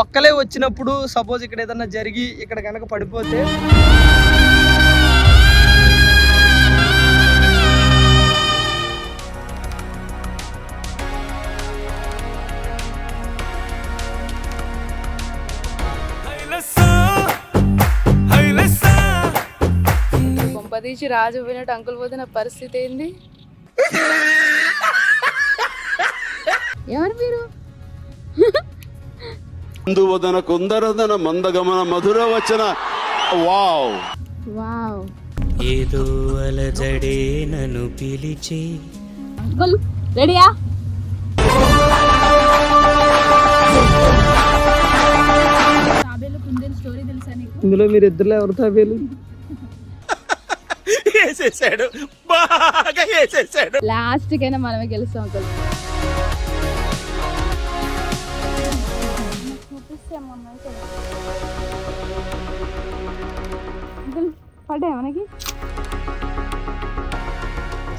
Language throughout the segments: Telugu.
ఒక్కలే వచ్చినప్పుడు సపోజ్ ఇక్కడ ఏదన్నా జరిగి ఇక్కడ కనుక పడిపోతే కొంపదీసి రాజు పోయినట్టు అంకుల్ పోతే నా పరిస్థితి ఏంది? ఎవరు మీరు? అందువదన కుందరదన మందగమన మధుర వచన. Wow wow. ఏదో అలజడే నన్ను పిలిచి. అంకుల్ రెడీయా? తాబేలు కుందేలు స్టోరీ తెలుసా నీకు? ఇందులో మీరు ఇద్దరులో ఎవరు తాబేలు? వేసేసాడు, బాగా వేసేసాడు. లాస్ట్ కైనా మనమే గెలుస్తాం అంకుల్. అంకుల్ పడ్డాయా మనకి?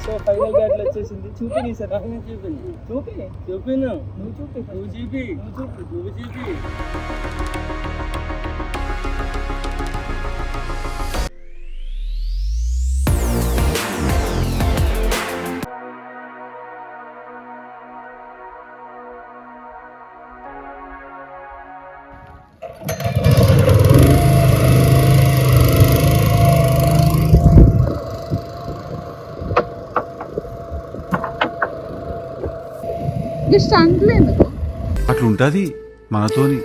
సో ఫైనల్ గా అట్లా వచ్చేసింది. చూపి సార్, చూపింది. చూపిను నువ్వు చూపి, నువ్వు చూపి. అట్లుంటది మనతోని.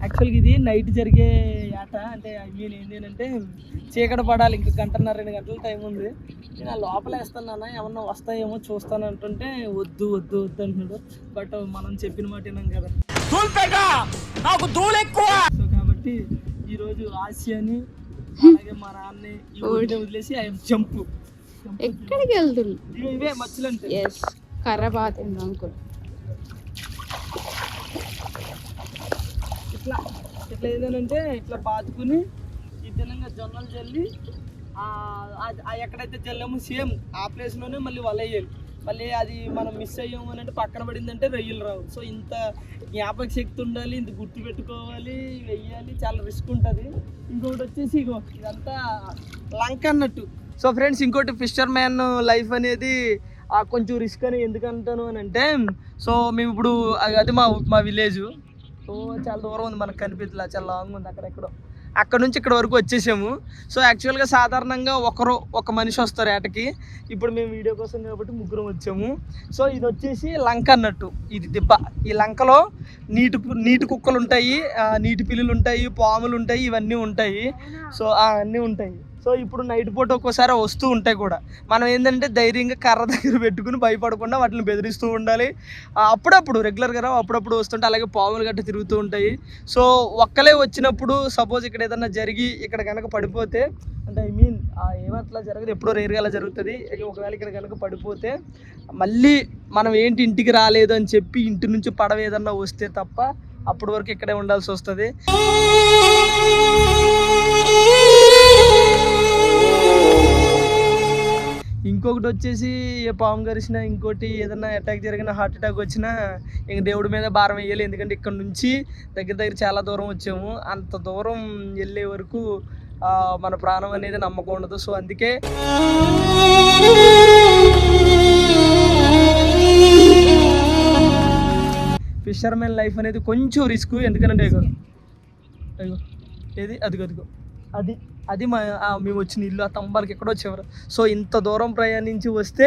యాక్చువల్గా ఇది నైట్ జరిగే ఆట. అంటే ఐ మీన్ ఏంటంటే చీకటి పడాలి, ఇంక 1.5-2 గంటల టైం ఉంది. నేను ఆ లోపల వేస్తాను, ఏమన్నా వస్తాయేమో చూస్తాను అంటుంటే వద్దు వద్దు వద్దు అంటున్నాడు. బట్ మనం చెప్పిన మాట విన్నాం కదా. సో కాబట్టి ఈరోజు ఆసియాని అలాగే మా నాన్నని ఈ ఊరిని వదిలేసి ఆయన జంపు. ఎక్కడికి వెళ్తుంది? ఇవే మచ్చలు అంటే కర్ర బాతింది అంకుల్. ఇట్లా ఏంటంటే ఇట్లా పాతుకుని ఈ తెలంగాణ జొన్నలు చల్లి ఎక్కడైతే చల్లామో సేమ్ ఆ ప్లేస్లోనే మళ్ళీ వలయ్యాలి. మళ్ళీ అది మనం మిస్ అయ్యాము అని అంటే పక్కన పడిందంటే రొయ్యలు రావు. సో ఇంత జ్ఞాపక శక్తి ఉండాలి, ఇంత గుర్తు పెట్టుకోవాలి, వెయ్యాలి, చాలా రిస్క్ ఉంటుంది. ఇంకొకటి వచ్చేసి ఇగో ఇదంతా లంక అన్నట్టు. సో ఫ్రెండ్స్, ఇంకోటి ఫిషర్ మ్యాన్ లైఫ్ అనేది కొంచెం రిస్క్ అని ఎందుకంటాను అని అంటే, సో మేము ఇప్పుడు అది మా విలేజు. సో చాలా దూరం ఉంది, మనకు కనిపించలే, చాలా లాంగ్ ఉంది. అక్కడ నుంచి ఇక్కడ వరకు వచ్చేసాము. సో యాక్చువల్గా సాధారణంగా ఒక మనిషి వస్తారు ఏటకి. ఇప్పుడు మేము వీడియో కోసం కాబట్టి ముగ్గురం వచ్చాము. సో ఇది వచ్చేసి లంక అన్నట్టు, ఇది దిబ్బ. ఈ లంకలో నీటి కుక్కలు ఉంటాయి, నీటి పిల్లులు ఉంటాయి, పాములు ఉంటాయి, ఇవన్నీ ఉంటాయి. సో అన్నీ ఉంటాయి. సో ఇప్పుడు నైట్ పూట ఒక్కోసారి వస్తూ ఉంటాయి కూడా. మనం ఏంటంటే ధైర్యంగా కర్ర దగ్గర పెట్టుకుని భయపడకుండా వాటిని బెదిరిస్తూ ఉండాలి. అప్పుడప్పుడు రెగ్యులర్గా అప్పుడప్పుడు వస్తుంటే, అలాగే పాములు గట్ట తిరుగుతూ ఉంటాయి. సో ఒక్కలే వచ్చినప్పుడు సపోజ్ ఇక్కడ ఏదన్నా జరిగి ఇక్కడ కనుక పడిపోతే, అంటే ఐ మీన్ ఏమట్లా జరగదు, ఎప్పుడో రేరుగా అలా జరుగుతుంది. ఒకవేళ ఇక్కడ కనుక పడిపోతే మళ్ళీ మనం ఏంటి ఇంటికి రాలేదు అని చెప్పి ఇంటి నుంచి పడవ ఏదన్నా వస్తే తప్ప అప్పటి వరకు ఇక్కడే ఉండాల్సి వస్తుంది. ఇంకొకటి వచ్చేసి పాము కరిచినా, ఇంకోటి ఏదన్నా అటాక్ జరిగినా, హార్ట్ అటాక్ వచ్చినా ఇంక దేవుడి మీద భారం వేయాలి. ఎందుకంటే ఇక్కడ నుంచి దగ్గర చాలా దూరం వచ్చాము. అంత దూరం వెళ్ళే వరకు మన ప్రాణం అనేది నమ్మకం ఉండదు. సో అందుకే ఫిషర్మెన్ లైఫ్ అనేది కొంచెం రిస్క్. ఎందుకంటే ఏది అదిగో అది మేము వచ్చిన ఇల్లు, ఆ తంబాలకి ఎక్కడో వచ్చేవారు. సో ఇంత దూరం ప్రయాణించి వస్తే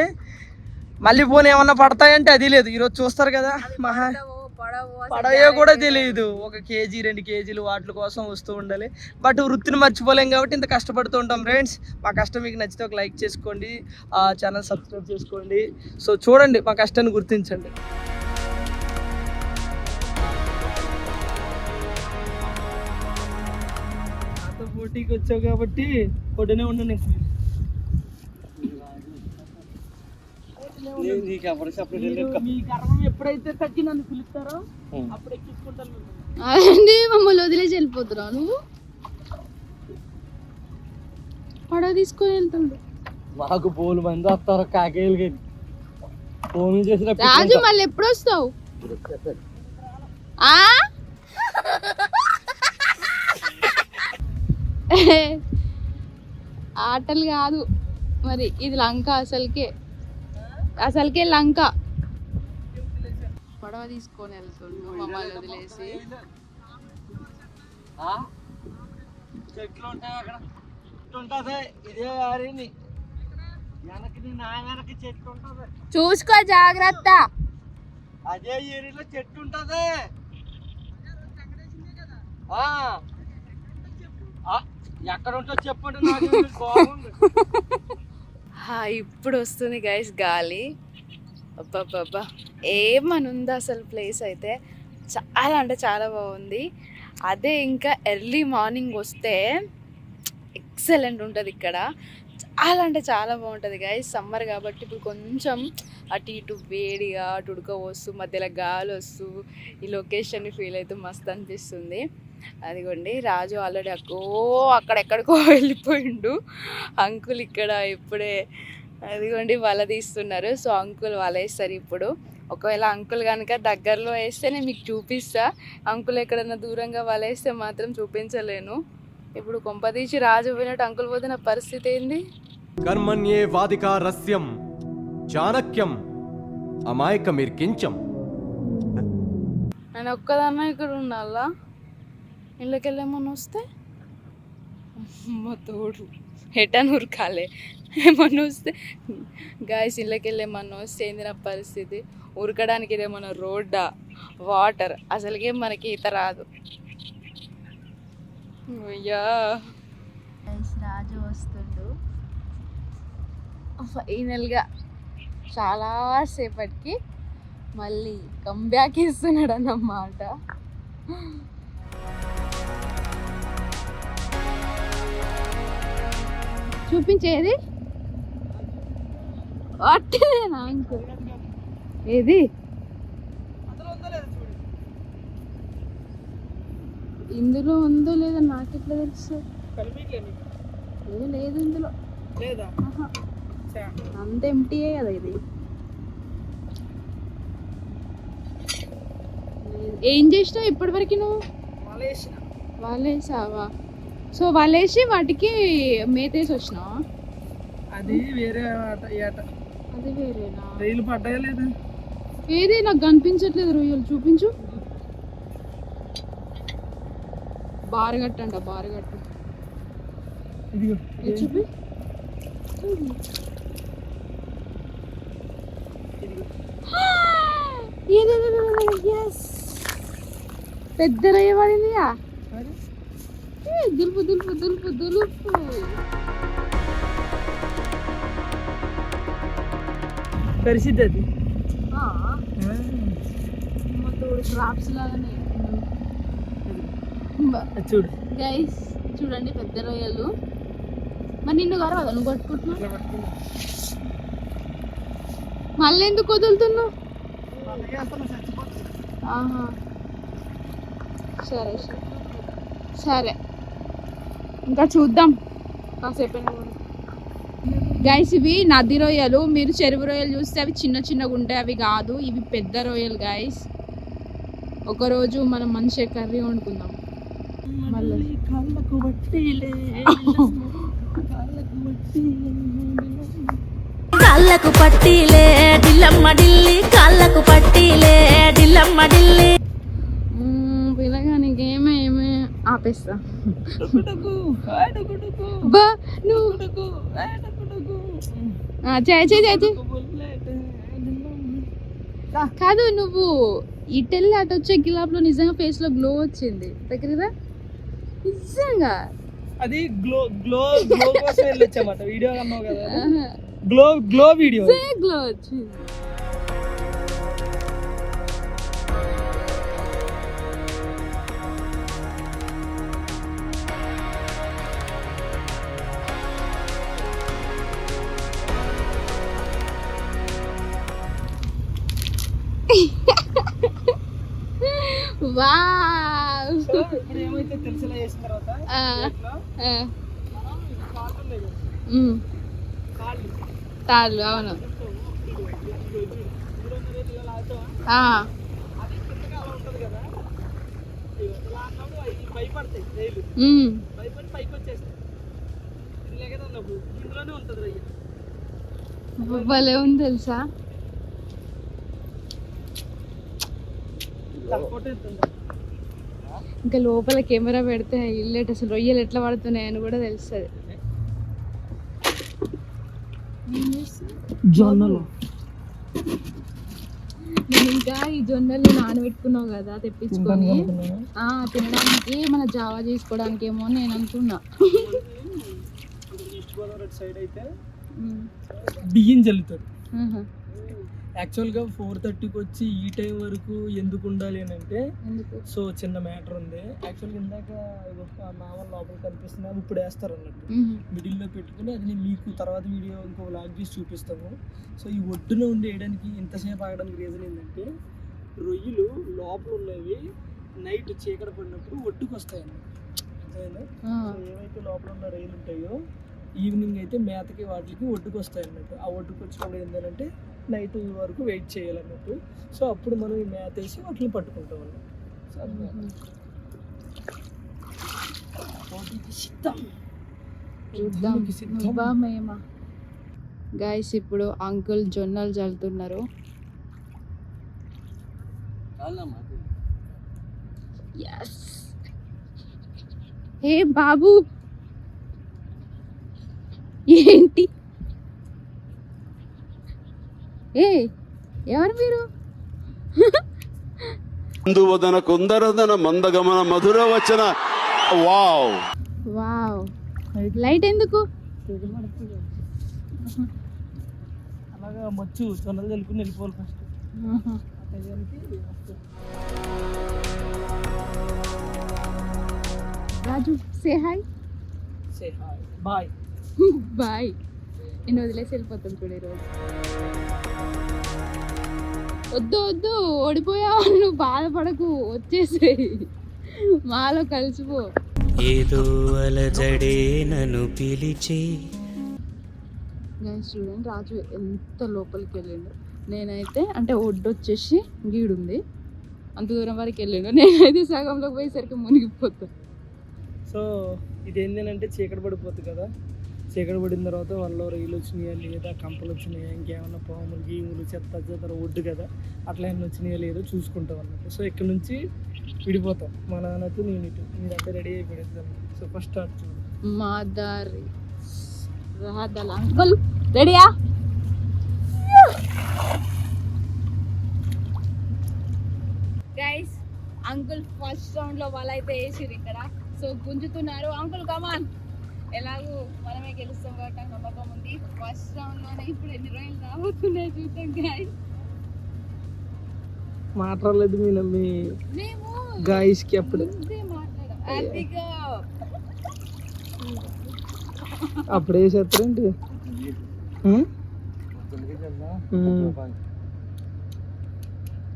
మళ్ళీ పోనీ ఏమన్నా పడతాయంటే అది లేదు. ఈరోజు చూస్తారు కదా పడవో కూడా తెలియదు. 1 కేజీ 2 కేజీలు వాటి కోసం వస్తూ ఉండాలి. బట్ వృత్తిని మర్చిపోలేం కాబట్టి ఇంత కష్టపడుతూ ఉంటాం ఫ్రెండ్స్. మా కష్టం మీకు నచ్చితే ఒక లైక్ చేసుకోండి, ఛానల్ సబ్స్క్రైబ్ చేసుకోండి. సో చూడండి, మా కష్టాన్ని గుర్తించండి. నాతో పోటీకి వచ్చావు కాబట్టి పొద్దునే ఉండండి. మీ గర్వం ఎప్పుడైతే తగ్గి నన్ను పిలుస్తారో అప్పుడు ఎక్కించుకుంటాను. అదే మమ్మల్ని వదిలేసి వెళ్ళిపోతున్నావు నువ్వు. పడవ తీసుకొని వెళ్తుండు. మాకు పోలు మంది వస్తారు కాకేలు కానీ ఫోన్ చేసిన రాజు మళ్ళీ ఎప్పుడు వస్తావు? ఆటలు కాదు మరి, ఇది లంక. అసలుకే లంక. పడవ తీసుకొని వెళ్తుండు మమ్మల్ని వదిలేసి. చెట్లు ఉంటాయి అక్కడ, ఉంటుంది ఇదే వారిని వెనక్కి నా వెనక్కి చెట్టు ఉంటుంది. చూసుకో జాగ్రత్త. అదే ఏరియాలో చెట్టు ఉంటుంది. ఎక్కడ ఉంటో చెప్పండి, నాకు బాగుంది. ఇప్పుడు వస్తుంది గైస్ గాలి. అబ్బబ్బబ్బా, ఏమనుంది అసలు. ప్లేస్ అయితే చాలా అంటే చాలా బాగుంది. అదే ఇంకా ఎర్లీ మార్నింగ్ వస్తే ఎక్సలెంట్ ఉంటుంది ఇక్కడ. చాలా అంటే చాలా బాగుంటుంది గైస్. సమ్మర్ కాబట్టి ఇప్పుడు కొంచెం అటు ఇటు వేడిగా అటు ఉడకపోస్తూ మధ్యలో గాలి వస్తూ ఈ లొకేషన్ని ఫీల్ అయితే మస్తు అనిపిస్తుంది. అదిగోండి రాజు ఆల్రెడీ అక్కడెక్కడికో వెళ్ళిపోయిండు. అంకుల్ ఇక్కడ ఇప్పుడే అదిగోండి వల తీస్తున్నారు. సో అంకుల్ వల వేస్తారు ఇప్పుడు. ఒకవేళ అంకుల్ కనుక దగ్గరలో వేస్తే నేను మీకు చూపిస్తా. అంకుల్ ఎక్కడన్నా దూరంగా వల వేస్తే మాత్రం చూపించలేను. ఇప్పుడు కొంపదీసి రాజు పోయినట్టు అంకుల్ పోతే నా పరిస్థితి ఏంది? కర్మణ్యే వాదికా రస్యం చాణక్యం అమాయకమిర్కించం. నేను ఒక్కదాన్నా ఇక్కడ ఉండాలా? ఇళ్ళకెళ్ళేమన్నా వస్తే అమ్మ తోడు ఎటని ఉరకాలే. ఏమన్నా వస్తే గాయస్ ఇళ్ళకెళ్ళేమన్నా వస్తే ఏంది నా పరిస్థితి? ఉరకడానికి ఇదేమన్నా రోడ్డా, వాటర్? అసలుకే మనకి ఈత రాదు. అయ్యా రాజు వస్తుండు ఫైనల్గా. చాలాసేపటికి మళ్ళీ కంబ్యాక్ ఇస్తున్నాడు అన్నమాట. చూపించేది అట్టేనా అంకుల్? ఏది ఇందులో ఉందో లేదో నాకు ఎట్లా తెలుసు? లేదు ఇందులో అంత ఎంటీయే కదా ఇది. ఏం చేసినావు ఇప్పటివరకు నువ్వు? వాళ్ళేసావా? సో వాళ్ళేసి వాటికి మేతేసి వచ్చినావా? అది వేరే అది వేరేనా? రైలు పడ్డాయా లేదా? ఏది నాకు కనిపించట్లేదు. రొయ్యలు చూపించు. బారగట్టంట, బారగట్టు. చూపి. పెద్ద రొయ్య పడిందిగా. దులుపు దులుపు దులుపు దులుపు. పరిస్థితి అది క్రాప్స్ లాగానే చూడు గైస్. చూడండి పెద్ద రొయ్యలు. మరి నిన్ను కదా నువ్వు పట్టుకుంటున్నావు, మళ్ళీ ఎందుకు వదులుతున్నావు? ఆహా సరే సరే సరే, ఇంకా చూద్దాం కాసేపు. గైస్ ఇవి నది రొయ్యలు. మీరు చెరువు రొయ్యలు చూస్తే అవి చిన్న చిన్నగా ఉంటాయి, అవి కాదు, ఇవి పెద్ద రొయ్యలు గైస్. ఒకరోజు మనం మంచిగా కర్రీ వండుకుందాం. మళ్ళీ కాళ్ళకు పట్టీలే డిల్లమ్మ డిల్లి, కాళ్ళకు పట్టీలే డిల్లమ్మ డిల్లి. పిల్లగానికి ఏమే ఆపేస్తా. కాదు నువ్వు ఇటెళ్ళి అటు వచ్చే గిలాబ్లో నిజంగా ఫేస్లో గ్లో వచ్చింది. దగ్గర నిజంగా అది గ్లో గ్లో గ్లో కోసం వెళ్ళొచ్చామాట. వీడియో అన్నావు కదా, గ్లో గ్లో వీడియో. గ్లో వచ్చింది. వావ్. సో ఇప్పుడు ఏమైతే తెలిసేలా చేసిన తర్వాత ఇట్లా కాళ్ళు ఉన్నాయి కదా, కాళ్ళు తాళ్ళు. అవును. ఇలా లాగుతావా, అది కిందకి అలా ఉంటుంది కదా, ఇలా అన్నప్పుడు అవి భయపడతాయి రైలు, భయపడి పైకి వచ్చేస్తాయి. ఇది లేకపోతే అన్నప్పుడు ఇందులోనే ఉంటుంది రయ్య. భలే ఉంది తెలుసా. ఫోటో ఎత్తుందా? ఇంకా లోపల కెమెరా పెడితే ఇల్లేట్ అసలు రొయ్యలు ఎట్లా పడుతున్నాయని కూడా తెలుస్తుంది. జొన్నలు. నేను ఇంకా ఈ జొన్నలు నానబెట్టుకున్నావు కదా తెప్పించుకొని తినడానికి మన జావా చేసుకోవడానికి ఏమో అని నేను అనుకున్నా. ఈస్ట్ గోదావరి సైడ్ అయితే బియ్యం జల్లుతారు. యాక్చువల్గా 4:30కి వచ్చి ఈ టైం వరకు ఎందుకు ఉండాలి అని అంటే, సో చిన్న మ్యాటర్ ఉంది. యాక్చువల్గా ఇందాక మామూలు లోపల కనిపిస్తున్నా ఇప్పుడు వేస్తారు అన్నట్టు, మిడిల్లో పెట్టుకుని అది నేను మీకు తర్వాత వీడియో ఇంకో లాగ్ తీసి చూపిస్తాము. సో ఈ ఒడ్డున ఉండి వేయడానికి ఇంతసేపు ఆగడానికి రీజన్ ఏంటంటే, రొయ్యలు లోపల ఉన్నవి నైట్ చీకటి పడినప్పుడు ఒడ్డుకు వస్తాయి అన్నట్టు. అంతేనా? సో ఏవైతే లోపల ఉన్న రొయ్యలు ఉంటాయో ఈవినింగ్ అయితే మేతకి వాటికి ఒడ్డుకు వస్తాయి అన్నట్టు. ఆ ఒడ్డుకు వచ్చినప్పుడు ఏంటంటే నైట్ వరకు వెయిట్ చేయాలన్నట్టు. సో అప్పుడు మనం ఈ మేత వేసి వాటిని పట్టుకుంటాం అన్నట్టు. గైస్ ఇప్పుడు అంకుల్ జొన్నలు చల్లుతున్నారు. ఏ బాబు ఏంటి? ఏ ఎవరు మీరు? అందువదన కుందరదన మందగమన మధుర వచన. Wow wow. లైట్ ఎందుకు? అలాగా మచ్చు జొన్నలు తెలుపుకుని వెళ్ళిపోవాలి first. Raju say hi. Say hi, bye. Bye. నేను వదిలేసి వెళ్ళిపోతాను చూడు ఈరోజు. వద్దు వద్దు ఓడిపోయావు నువ్వు, బాధపడకు, వచ్చేసేయి మాలో కలిసిపో. ఏదో అలజడే నన్ను పిలిచి. గైస్ చూడండి రాజు ఎంత లోపలికి వెళ్ళిండు. నేనైతే అంటే ఒడ్డు వచ్చేసి గీడుంది అంత దూరం వరకు వెళ్ళిండు, నేనైతే సగంలోకి పోయేసరికి మునిగిపోతా. సో ఇది ఏంటంటే చీకటి పడిపోతుంది కదా, చీకటి పడిన తర్వాత వాళ్ళ రైలు వచ్చినాయా లేదా, కంపలు వచ్చినాయా, ఇంకేమన్నా పాములు గీములు చెత్త చెత్త ఒడ్డు కదా అట్లా ఏమన్నా వచ్చినాయా లేదో చూసుకుంటాం అన్నట్టు. సో ఇక్కడ నుంచి విడిపోతాం, మా నాన్నతో నేను ఇటు, మీరంతా రెడీ అయిపోయింది. సో ఫస్ట్ స్టార్ట్ చూడండి. మా దారి రాదల అంకుల్ రెడీయా? గైస్ అంకుల్ ఫస్ట్ రౌండ్ లో వాళ్ళైతే వేసిరు ఇక్కడ, సో గుంజుతున్నారు. అంకుల్ కమాన్, ఎలాగూ మనమే గెలుస్తాం కాబట్టి నమ్మకం ఉంది. ఫస్ట్ రౌండ్ లోనే ఇప్పుడు ఎన్ని రోజులు రాబోతున్నాయి చూద్దాం గైస్. మాట్లాడలేదు మీ మేము గాయస్కి అప్పుడు మాట్లాడాం అదిగా అప్పుడు వేసేస్తారేంటి?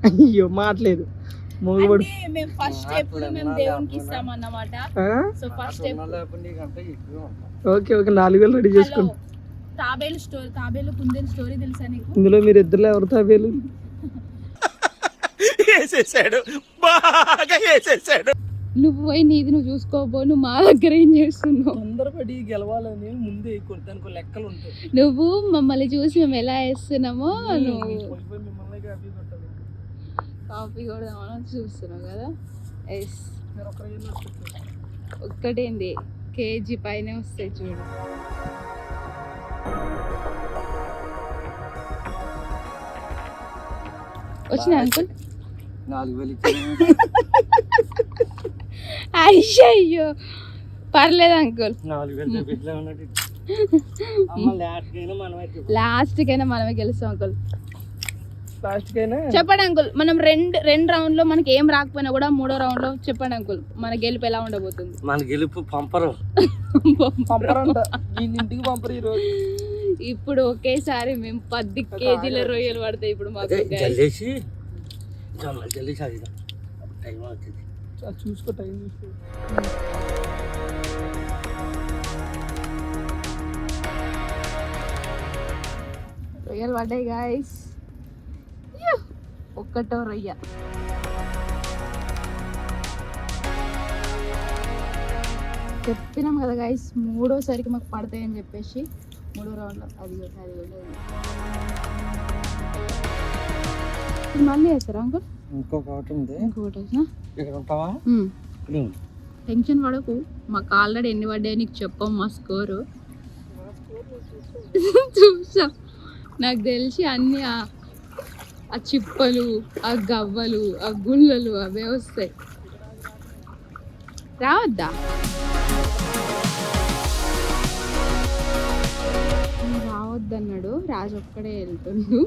అయ్యో మాట్లేదు మోగబడు. మేము ఫస్ట్ ఎప్పుడు మేము దేవునికి ఇస్తామన్నమాట. So first okay okay 4,000 ready చేసుకోండి. తాబేలు స్టోరీ, తాబేలు కుందేలు స్టోరీ తెలుసా నీకు? ఇందులో మీరు ఇద్దరు ఎవరు తాబేలు? వేసేసాడు, బాగా వేసేసాడు. నువ్వు పోయి నీది నువ్వు చూసుకోబో, నువ్వు మా దగ్గర ఏం చేస్తున్నావు? తొందరపడి గెలవాలని ముందే దానికి లెక్కలు ఉంటాయి. నువ్వు మమ్మల్ని చూసి మేము ఎలా వేస్తున్నామో నువ్వు మిమ్మల్ని కాపీ కొట్టాలి. కాఫీ కూడా చూస్తున్నావు కదా. ఎస్ మీరు ఒక్కరు ఒక్కటేంది కేజీ పైనే వస్తాయి చూడు. వచ్చినాయి అంకుల్, అయ్యో పర్లేదు అంకుల్, లాస్ట్ కైనా మనమే గెలుస్తాం అంకుల్. చెప్పండి అంకుల్, మనం రెండు రౌండ్ లో మనకి ఏం రాకపోయినా కూడా మూడో రౌండ్ లో చెప్పండి అంకుల్ మన గెలుపు ఎలా ఉండబోతుంది? మన గెలుపు పంపరు పంపరంట, ఇంటికి పంపరు ఈ రోజు. ఇప్పుడు ఒకేసారి మేము 10 కేజీల రొయ్యలు పడతాయి ఇప్పుడు మాకు. జల్లేసి జల్లేసి అది టైం అవుతుంది. చూసుకో టైం చూసుకో. రొయ్యలు పడ్డాయి గాయస్. ఒక్కటో రొయ్య. చెప్పినాం కదా గాయస్, మూడోసారికి మాకు పడతాయని చెప్పేసి మూడో రౌండ్లో అది మళ్ళీ వేస్తారా అంకుల్? ఇంకొకటి ఉంది, ఇంకొకటి వేసినా ఇక్కడ ఉంటావా? టెన్షన్ పడకు, మాకు ఆల్రెడీ ఎన్ని పడ్డాయి నీకు చెప్పాం మా స్కోరు. చూసా, నాకు తెలిసి అన్ని ఆ చిప్పలు, ఆ గవ్వలు, ఆ గుళ్ళలు అవే వస్తాయి. రావద్దా? రావద్దన్నాడు రాజు, ఒక్కడే వెళ్తుండు.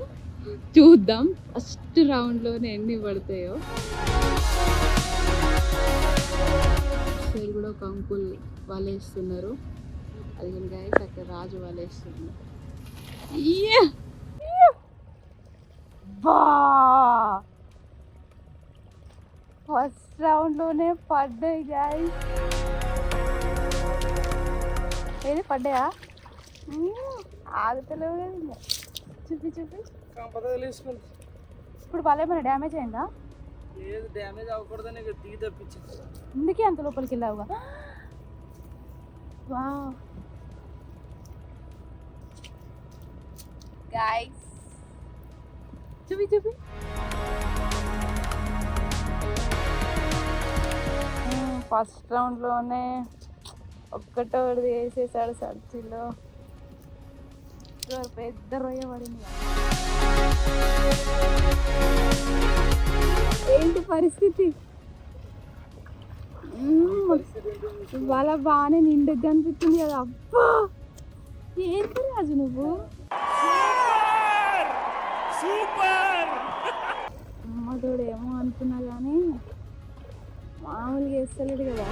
చూద్దాం ఫస్ట్ రౌండ్లోనే ఎన్ని పడతాయో. సైడ్ కూడా ఒక అంకుల్ వలేస్తున్నారు, అది గాయస్ అక్కడ రాజు వలేస్తున్నారు. ఫస్ట్ రౌండ్లోనే పడ్డాయి గాయస్. ఏది పడ్డాయా? ఆగుతలేవు కదా ఇంకా. చూపి ఇప్పుడు వాళ్ళు ఏమైనా డ్యామేజ్ అయిందా? లేదు, డ్యామేజ్ అవ్వకూడదని దిగి తప్పించింది. అందుకే అంత లోపలికి వెళ్ళావుగా. వావ్ గైస్, చూపి ఫస్ట్ రౌండ్లోనే ఒక్కటోది వేసేసాడు సర్చిలో. పెద్ద రొయ్య పడింది. ఏంటి పరిస్థితి? ఇవాళ బాగానే నిండుగా అనిపిస్తుంది కదా. అబ్బా ఏంటి రాజు నువ్వు, అమ్మతోడు ఏమో అనుకున్నా కానీ మామూలుగా వేస్తలేడు కదా.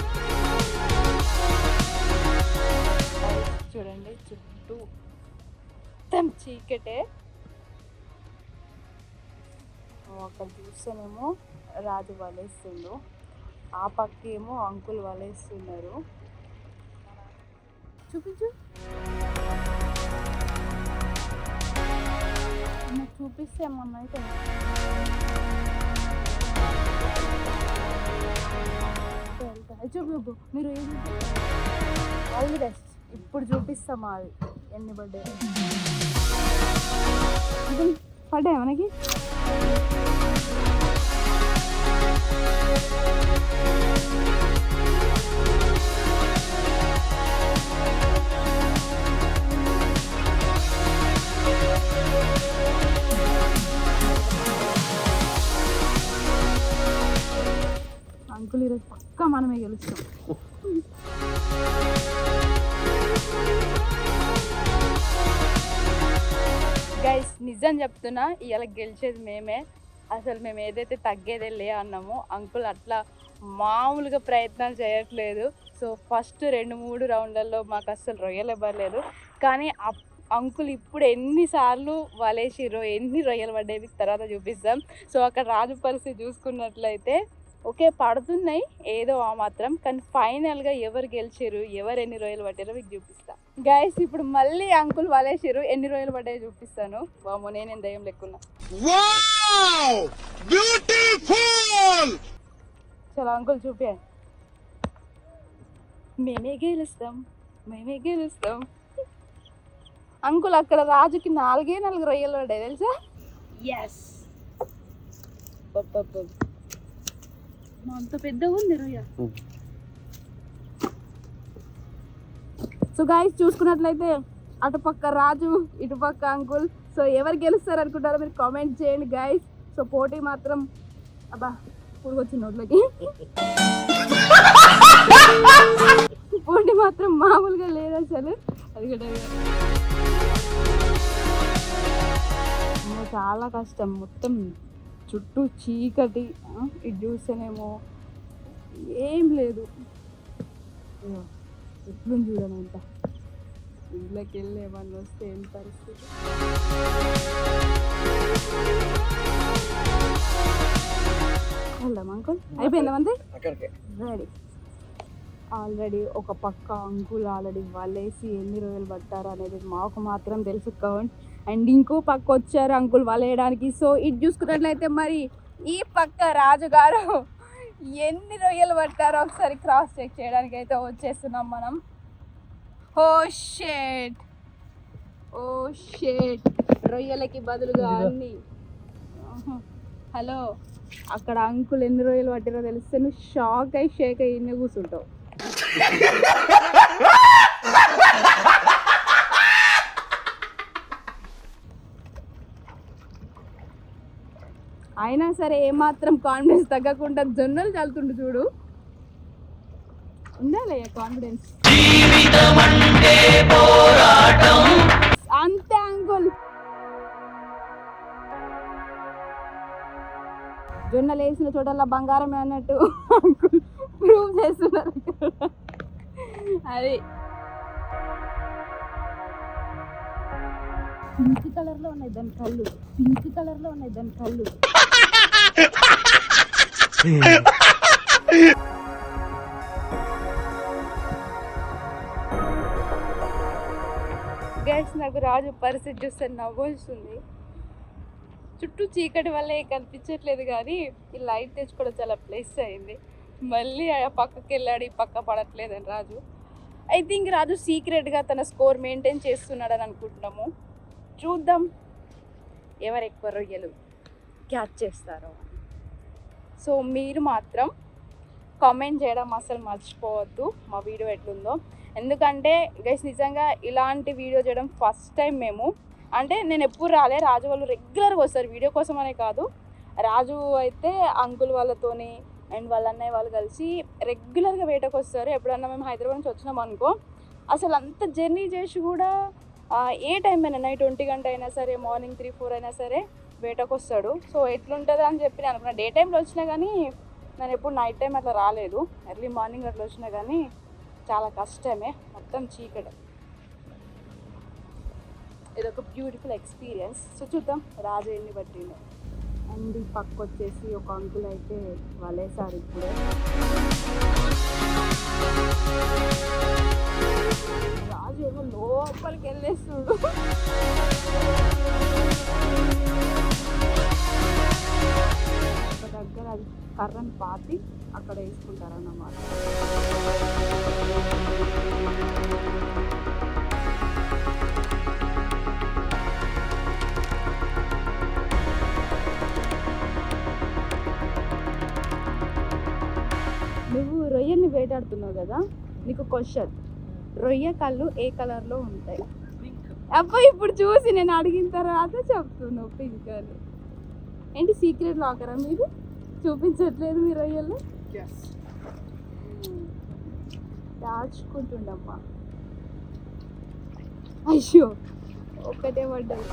చూడండి చుట్టూ మొత్తం చీకటే. అక్కడ చూస్తేనేమో రాజు వలేస్తుండు, ఆ పక్కేమో అంకుల్ వలేస్తున్నారు. చూపించు, చూపిస్తే ఏమన్నా అయితే చూపు. మీరు ఏది ఆల్ ది బెస్ట్. ఇప్పుడు చూపిస్తాం అది ఎన్ని పడ్డాయి. పడ్డాయి మనకి. అంకుల్ ఈరోజు పక్కా మనమే గెలుస్తాం. గైస్ నిజం చెప్తున్నా, ఇవాళ గెలిచేది మేమే. అసలు మేము ఏదైతే తగ్గేదే లే అన్నామో అంకుల్ అట్లా మామూలుగా ప్రయత్నాలు చేయట్లేదు. సో ఫస్ట్ 2-3 రౌండ్లలో మాకు అసలు రొయ్యలు ఇవ్వలేదు, కానీ అంకుల్ ఇప్పుడు ఎన్నిసార్లు వలేసిరో, ఎన్ని రొయ్యలు పడ్డేవి తర్వాత చూపిస్తాం. సో అక్కడ రాజు పరిస్థితి చూసుకున్నట్లయితే ఓకే పడుతున్నాయి ఏదో ఆ మాత్రం, కానీ ఫైనల్గా ఎవరు గెలిచారు, ఎవరు ఎన్ని రొయ్యలు పట్టారో మీకు చూపిస్తాను గైస్. ఇప్పుడు మళ్ళీ అంకుల్ వలేసారు, ఎన్ని రొయ్యలు పడ్డాయో చూపిస్తాను. బామో నేనేం దయ్యం లెక్కున్నా. చలో అంకుల్ చూపించండి. మేమే గెలుస్తాం. అంకుల్ అక్కడ రాజుకి 4 రొయ్యలు పడ్డాయి తెలుసా? ఎస్, అంత పెద్దగా ఉంది రొయ్య. సో గాయస్ చూసుకున్నట్లయితే అటుపక్క రాజు, ఇటుపక్క అంకుల్. సో ఎవరు గెలుస్తారు అనుకుంటారో మీరు కామెంట్ చేయండి గాయస్. సో పోటీ మాత్రం అబ్బా పురుగు వచ్చింది నోట్లోకి. పొండి మాత్రం మామూలుగా లేదు అసలు. అది కూడా చాలా కష్టం. మొత్తం చుట్టూ చీకటి. ఇది చూస్తేనేమో ఏం లేదు. ఎట్లు చూడనంత ఇంట్లోకి వెళ్ళి ఏమన్నా వస్తే ఏం పరిస్థితి. వెళ్దాం అంకుల్. అయిపోయిందా మంది? అక్కడికే రెడీ. ఆల్రెడీ ఒక పక్క అంకుల్ ఆల్రెడీ వలేసి ఎన్ని రోజులు పట్టారు అనేది మాకు మాత్రం తెలుసు కౌంట్. అండ్ ఇంకో పక్క వచ్చారు అంకుల్ వలేయడానికి. సో ఇది చూసుకున్నట్లయితే మరి ఈ పక్క రాజుగారు ఎన్ని రొయ్యలు పట్టారో ఒకసారి క్రాస్ చెక్ చేయడానికి అయితే వచ్చేస్తున్నాం మనం. ఓ షేట్, ఓ షేట్, రొయ్యలకి బదులుగా అన్ని. హలో, అక్కడ అంకుల్ ఎన్ని రొయ్యలు పట్టారో తెలిస్తే నువ్వు షాక్ అయి షేక్ అయ్యి ఇన్ని కూర్చుంటావు. అయినా సరే ఏమాత్రం కాన్ఫిడెన్స్ తగ్గకుండా జొన్నలు చల్లుతుండు చూడు. ఉండాలి కాన్ఫిడెన్స్. అంతే అంకుల్. జొన్నలు వేసిన చోటల్లా బంగారమే అన్నట్టు అంకుల్ ప్రూవ్ చేస్తున్నారు. అది పింక్ కలర్లో ఉన్నాయి దాని కళ్ళు, పింక్ కలర్లో ఉన్నాయి దాని కళ్ళు. గైస్, నాకు రాజు పరిస్థితి చూస్తే నవ్వు వస్తుంది. చుట్టూ చీకటి వల్ల కనిపించట్లేదు కానీ ఈ లైట్ తెచ్చుకోవడం చాలా ప్లస్ అయింది. మళ్ళీ ఆ పక్కకి వెళ్ళాడు, ఈ పక్క పడట్లేదని రాజు. ఐ థింక్ రాజు సీక్రెట్గా తన స్కోర్ మెయింటైన్ చేస్తున్నాడని అనుకుంటున్నాము. చూద్దాం ఎవరు ఎక్కువ రొయ్యలు క్యాచ్ చేస్తారో. సో మీరు మాత్రం కామెంట్ చేయడం అసలు మర్చిపోవద్దు మా వీడియో ఎట్లుందో. ఎందుకంటే గైస్ నిజంగా ఇలాంటి వీడియో చేయడం ఫస్ట్ టైం మేము. అంటే నేను ఎప్పుడు రాలే, రాజు వాళ్ళు రెగ్యులర్గా వస్తారు వీడియో కోసం అనే కాదు. రాజు అయితే అంకుల్ వాళ్ళతోని అండ్ వాళ్ళ అన్నయ్య వాళ్ళు కలిసి రెగ్యులర్గా వేటకు వస్తారు. ఎప్పుడన్నా మేము హైదరాబాద్ నుంచి వచ్చినాం అనుకో, అసలు అంత జర్నీ చేసి కూడా ఏ టైం అయినా నైట్ 20 గంట అయినా సరే, మార్నింగ్ 3-4 అయినా సరే వేటకు వస్తాడు. సో ఎట్లుంటుందో అని చెప్పి నేను అనుకున్నా. డే టైంలో వచ్చినా కానీ నేను ఎప్పుడు నైట్ టైం అట్లా రాలేదు. ఎర్లీ మార్నింగ్ అట్లా వచ్చినా కానీ చాలా కష్టమే, మొత్తం చీకటి. ఇదొక బ్యూటిఫుల్ ఎక్స్పీరియన్స్. సో చూద్దాం రాజు ఎన్ని పట్టిందో. అండ్ ఈ పక్క వచ్చేసి ఒక అంకుల్ అయితే వలేసారు ఇప్పుడే. రాజు ఏమో లోపలికి వెళ్ళేస్తుడు. ఒక దగ్గర అది కర్రను పాతి అక్కడ వేసుకుంటారన్నమాట. నువ్వు రొయ్యని వేటాడుతున్నావు కదా, నీకు క్వశ్చన్, రొయ్య కళ్ళు ఏ కలర్లో ఉంటాయి? అబ్బా ఇప్పుడు చూసి నేను అడిగిన తర్వాత చెప్తున్నావు పింక్ అని. ఏంటి సీక్రెట్ లాకరా మీరు? చూపించట్లేదు మీ రొయ్యలు? దాచుకుంటుండమ్మా. అయ్యో ఒక్కటే పడ్డది.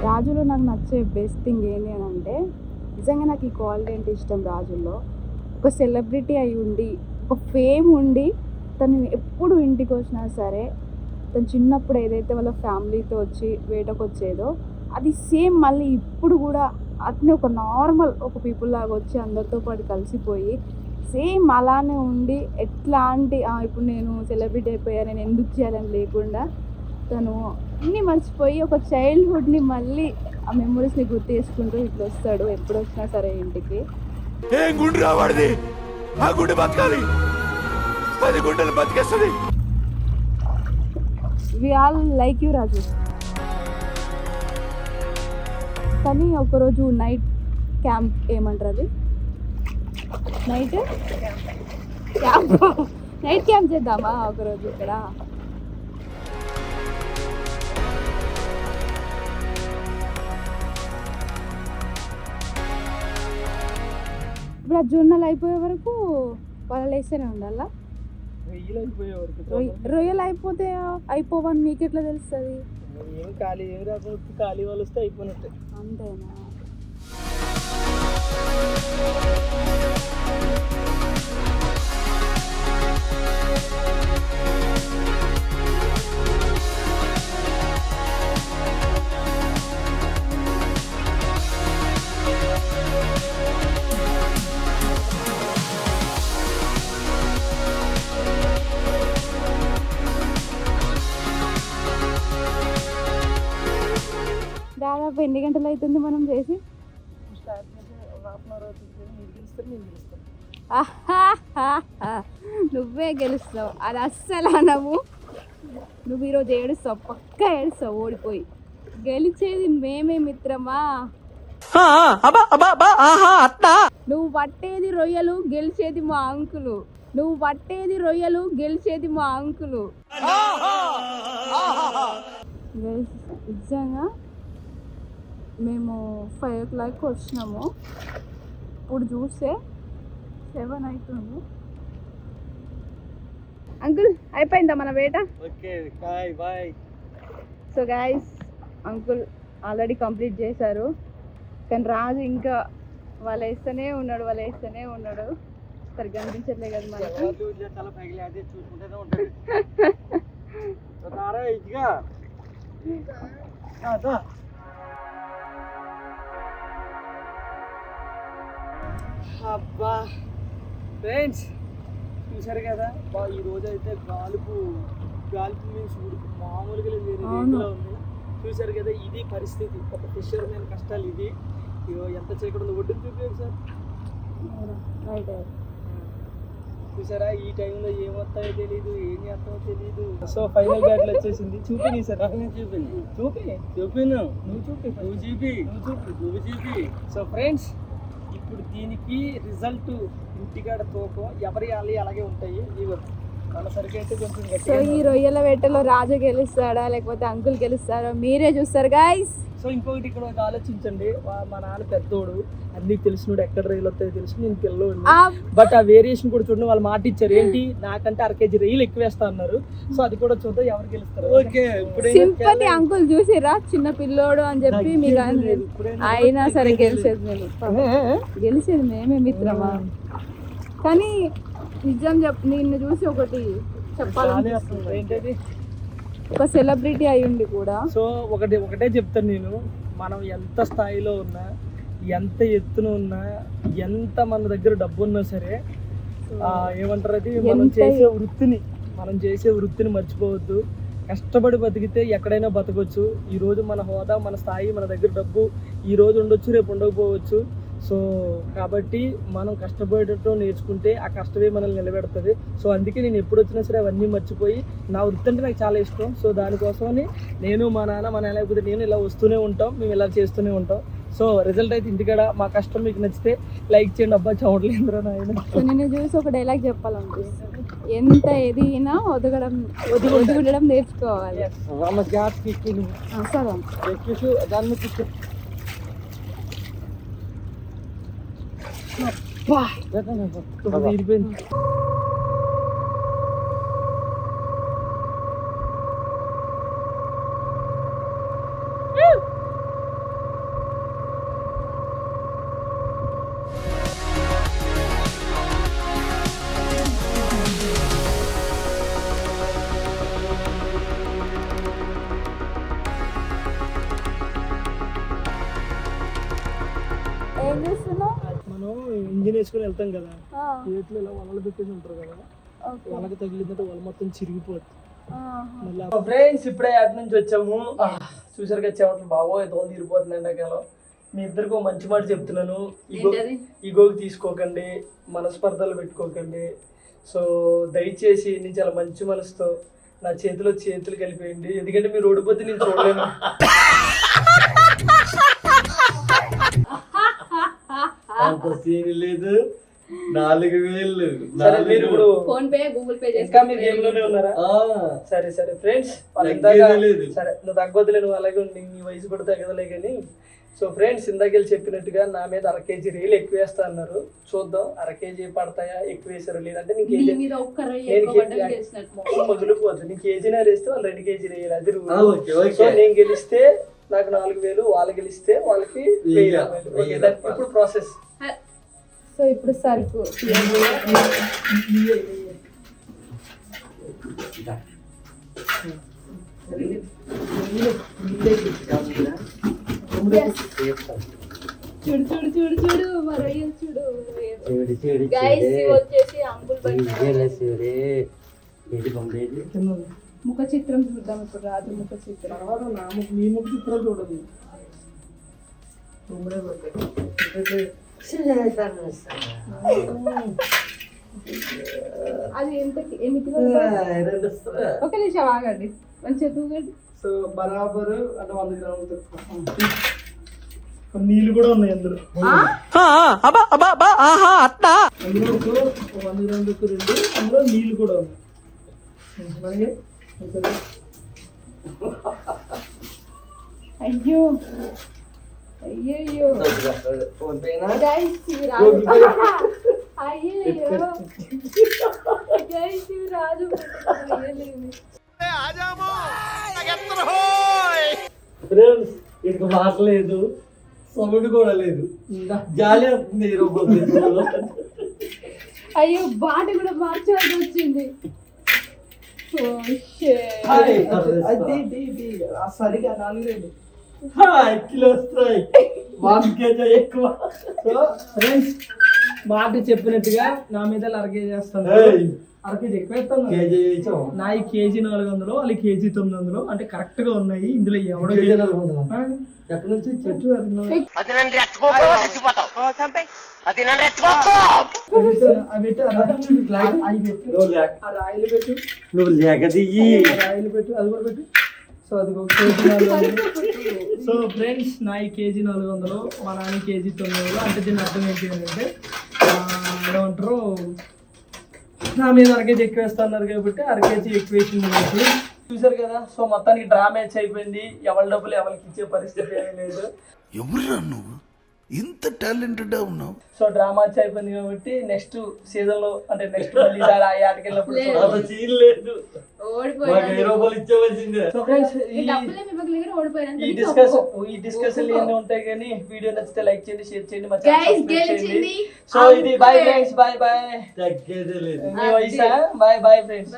రాజులో నాకు నచ్చే బెస్ట్ థింగ్ ఏంటి అని అంటే, నిజంగా నాకు ఈ క్వాలిటీ అంటే ఇష్టం. రాజుల్లో ఒక సెలబ్రిటీ అయి ఉండి, ఒక ఫేమ్ ఉండి, తను ఎప్పుడు ఇంటికి వచ్చినా సరే తను చిన్నప్పుడు ఏదైతే వాళ్ళ ఫ్యామిలీతో వచ్చి వేటకు వచ్చేదో అది సేమ్ మళ్ళీ ఇప్పుడు కూడా అట్నే ఒక నార్మల్ ఒక పీపుల్ లాగా వచ్చి అందరితో పాటు కలిసిపోయి సేమ్ అలానే ఉండి, ఎట్లాంటి ఇప్పుడు నేను సెలబ్రిటీ అయిపోయా నేను ఎందుకు చేయాలని లేకుండా తను అన్నీ మర్చిపోయి ఒక చైల్డ్హుడ్ని మళ్ళీ ఆ మెమరీస్ని గుర్తు చేసుకుంటూ ఇట్లా వస్తాడు ఎప్పుడు వచ్చినా సరే ఇంటికి. ఏం గుండు రావాడిది, ఆ గుండె బతకాలి, 10 గుండెలు బతికేస్తుంది. వి ఆల్ లైక్ యూ రాజు. కానీ ఒకరోజు నైట్ క్యాంప్ ఏమంటారు అది, నైట్ క్యాంప్ చేద్దామా ఒకరోజు ఇక్కడ? ఇప్పుడు ఆ జొన్నలు అయిపోయే వరకు వలలు వేస్తూనే ఉండాలా? రొయ్యలు అయిపోయే వరకు రొయ్యలు అయిపోతే అయిపోవని మీకు ఎట్లా తెలుస్తుంది? ఏం ఖాళీ ఏం రాకపోతే ఖాళీ వాళ్ళు వస్తే అయిపోయినట్టే. అంతేనా? దాదాపు ఎన్ని గంటలు అవుతుంది మనం చేసి? స్టార్ట్ చేసి ఒక హాఫ్ అన్ అవర్ అవుతుంది. మీరు గెలుస్తారు నేను గెలుస్తాను. నువ్వే గెలుస్తావు, అది అస్సలు అనవు. నువ్వు ఈరోజు ఏడుస్తావు, పక్కా ఏడుస్తావు ఓడిపోయి. గెలిచేది మేమే మిత్రమా. నువ్వు పట్టేది రొయ్యలు, గెలిచేది మా అంకులు. నువ్వు పట్టేది రొయ్యలు, గెలిచేది మా అంకులు. నిజంగా మేము 5 o'clock వచ్చినాము. ఇప్పుడు చూస్తే 7 అవుతుంది. అంకుల్ అయిపోయిందా మన వేట? Okay bye bye. So guys, uncle already complete చేశారు. కానీ రాజు ఇంకా వాళ్ళు వేస్తూనే ఉన్నాడు. సరిగ్గా అనిపించట్లే కదా మనకు. చాలా పైకి అదే చూసుకుంటూనే ఉంటాడు. ఇదిగా అబ్బా ఫ్రెండ్స్ చూసారు కదా, ఈ రోజు అయితే గాలుపు మీన్స్ మామూలుగా లేదు, వేరే రేంజ్లో ఉంది. చూసారు కదా, ఇది పరిస్థితి ఒక ఫిషర్ మ్యాన్ కష్టాలు. ఇది ఎంత చేయకుండా ఒడ్డును చూపించారు సార్. చూసారా, ఈ టైంలో ఏమొస్తాయో తెలీదు, ఏం చేస్తామో తెలీదు. సో ఫైనల్ బ్యాటిల్ వచ్చేసింది. చూపి సార్, చూపి. సో ఫ్రెండ్స్, ఇప్పుడు దీనికి రిజల్ట్ ఇంటికాడ తోకో ఎవరి అలాగే ఉంటాయి. ఇవి మన సరికి అయితే కొంచెం సో గట్టిగా. ఈ రొయ్యల వేటలో రాజు గెలుస్తాడా లేకపోతే అంకుల్ గెలుస్తారా మీరే చూస్తారు గైస్. సో ఇంకొకటి ఇక్కడ ఒక ఆలోచించండి, మా నాన్న పెద్దోడు, అన్ని తెలిసినోడు, ఎక్కడ రైలు వస్తాయో తెలుసు, నేను పిల్లోడు. బట్ ఆ వేరియేషన్ కూడా చూడండి, వాళ్ళు మాట ఇచ్చారు ఏంటి, నాకంటే 1 kg రైలు ఎక్కువ వేస్తా అన్నారు. సో అది కూడా చూద్దాం ఎవరు గెలుస్తారు. ఓకే, సింపతి అంకుల్ చూసిరా, చిన్న పిల్లోడు అని చెప్పి మీకు అయినా సరే గెలిచేది మేమే మిత్రమా. కానీ నిజం నిన్ను చూసి ఒకటి చెప్పాలి, ఏంటది, ఒక సెలబ్రిటీ అయ్యుండి కూడా. సో ఒకటే చెప్తాను నేను, మనం ఎంత స్థాయిలో ఉన్నా, ఎంత ఎత్తున ఉన్నా, ఎంత మన దగ్గర డబ్బు ఉన్నా సరే, ఏమంటారు అది, మనం చేసే వృత్తిని మర్చిపోవద్దు. కష్టపడి బతికితే ఎక్కడైనా బతకొచ్చు. ఈరోజు మన హోదా, మన స్థాయి, మన దగ్గర డబ్బు ఈ రోజు ఉండొచ్చు, రేపు ఉండకపోవచ్చు. సో కాబట్టి మనం కష్టపడటం నేర్చుకుంటే ఆ కష్టమే మనల్ని నిలబెడుతుంది. సో అందుకే నేను ఎప్పుడు వచ్చినా సరే అవన్నీ మర్చిపోయి, నా వృత్తి అంటే నాకు చాలా ఇష్టం. సో దానికోసమని నేను, మా నాన్న, లేకపోతే నేను ఇలా వస్తూనే ఉంటాం, మేము ఇలా చేస్తూనే ఉంటాం. సో రిజల్ట్ అయితే ఇంటికాడ. మా కష్టం మీకు నచ్చితే లైక్ చేయండి. అబ్బా చవట్లేదు నాయన. నిన్ను చూసి ఒక డైలాగ్ చెప్పాలనిపిస్తుంది, ఎంత ఎదిగినా ఒదుగుండడం నేర్చుకోవాలి. సరే దాన్ని తీరిపోయింది. ఏం చేస్తున్నావు? మనం ఇంజిన్ వేసుకొని వెళ్తాం కదా, చేతులు ఇలా వలలు పెట్టేసి ఉంటారు కదా, వాళ్ళకి తగిలిందంటే వాళ్ళు మొత్తం చిరిగిపోతుంది. ఫ్రెండ్స్, ఇప్పుడే అటు నుంచి వచ్చాము. చూసారు కదా, చెమటలు బాగోయ్ దోలు తీరిపోతుంది ఎండాకాలం. మీ ఇద్దరికి ఒక మంచి మాట చెప్తున్నాను, ఈగోకి తీసుకోకండి, మనస్పర్ధలు పెట్టుకోకండి. సో దయచేసి నేను చాలా మంచి మనసుతో నా చేతిలో చేతులు కలిపేయండి, ఎందుకంటే మీరు ఓడిపోతే నేను చూడలేను. అంత సీన్ లేదు, 4,000. సరే మీరు ఇప్పుడు ఫోన్ పే గూగుల్ పే ఇంకా మీరు గేమ్ లోనే ఉన్నారా? సరే సరే ఫ్రెండ్స్, సరే నువ్వు తగ్గొద్దులే, నువ్వు అలాగే ఉండి, నీ వయసు కూడా తగ్గదులే కానీ. సో ఫ్రెండ్స్, ఇందాక చెప్పినట్టుగా నా మీద 1/2 kg రీలు ఎక్కువ వేస్తా అన్నారు. చూద్దాం 1/2 kg పడతాయా, ఎక్కువ వేసారో లేదంటే నీకు వదిలిపోద్దు. నీకు కేజీనే వేస్తే వాళ్ళు 2 kg వేయాలి, అది రూల్. సో నేను గెలిస్తే నాకు 4,000, వాళ్ళు గెలిస్తే వాళ్ళకి 1,000. ఇప్పుడు ప్రాసెస్. సో ఇప్పుడు సరుకు చూడు చూడు చూడు చూడు మరయ్య చూడు. గైస్ వచ్చేసి అంకుల్ ముఖ చిత్రం చూద్దాం ఇప్పుడు. రాజు ముఖ చిత్రం. మీ ముఖ చిత్రం చూడదు. అది ఎన్ని కిలోలు? ఒక నిమిషం ఆగండి, మంచిగా తూగండి. సో బరాబర్ అంటే 100 గ్రాములు నీళ్ళు కూడా ఉన్నాయి అందులో. అందులో 100 గ్రాములకు 2, అందులో నీళ్ళు కూడా ఉన్నాయి. అయ్యో అయ్యో రాజు ఫ్రెండ్స్, ఇక మాట్లేదు, సౌండ్ కూడా లేదు, జాలి అవుతుంది. అయ్యో బాటి కూడా మార్చాల్సి వచ్చింది. సరిగా 4 కిలో వస్తాయి, 1 kg ఎక్కువ. సో ఫ్రెండ్స్, మాట చెప్పినట్టుగా నా మీద 1/2 kg వేస్తాను. 1/2 kg ఎక్కువ వేస్తాను. నా ఈ కేజీ 400, వాళ్ళ కేజీ 900 అంటే కరెక్ట్ గా ఉన్నాయి. ఇందులో ఎవడో ఎక్కడి నుంచి చెట్టు రాయిలు పెట్టు, నువ్వు లేక దియ్యి, రాయిలు పెట్టు, అది కూడా పెట్టు. సో అది ఒక కేజీ 400. సో ఫ్రెండ్స్, నా ఈ కేజీ 400, మా నాన్న కేజీ 900. అంటే దీని అర్థం ఏంటి అంటే ఏమంటారు, నా మీద 1/2 kg ఎక్కువ వేస్తున్నారు కాబట్టి 1/2 kg ఎక్కువ వేసింది. చూసారు కదా. సో మొత్తానికి డ్రా మ్యాచ్ అయిపోయింది. ఎవరి డబ్బులు ఎవరికి ఇచ్చే పరిస్థితి ఏమీ లేదు. ఎవరురా నువ్వు ఇంత టాలెంటెడ్ ఉన్నావు? సో డ్రా మ్యాచ్ అయిపోయింది కాబట్టి నెక్స్ట్ సీజన్ లో అంటే నెక్స్ట్ మళ్ళీ ఆటకి వెళ్ళినప్పుడు సీన్ లేదు, ఇచ్చేవలసిందే. సో ఫ్రెండ్స్, ఈ డిస్కషన్ ఎన్ని ఉంటాయి కానీ వీడియో నచ్చితే లైక్ చేయండి, షేర్ చేయండి, మా ఛానల్ సబ్స్క్రైబ్ చేయండి. సో ఇది బాయ్ ఫ్రెండ్స్, బాయ్ బాయ్. తగ్గేదే లేదు. మీ వయసా? Bye bye friends.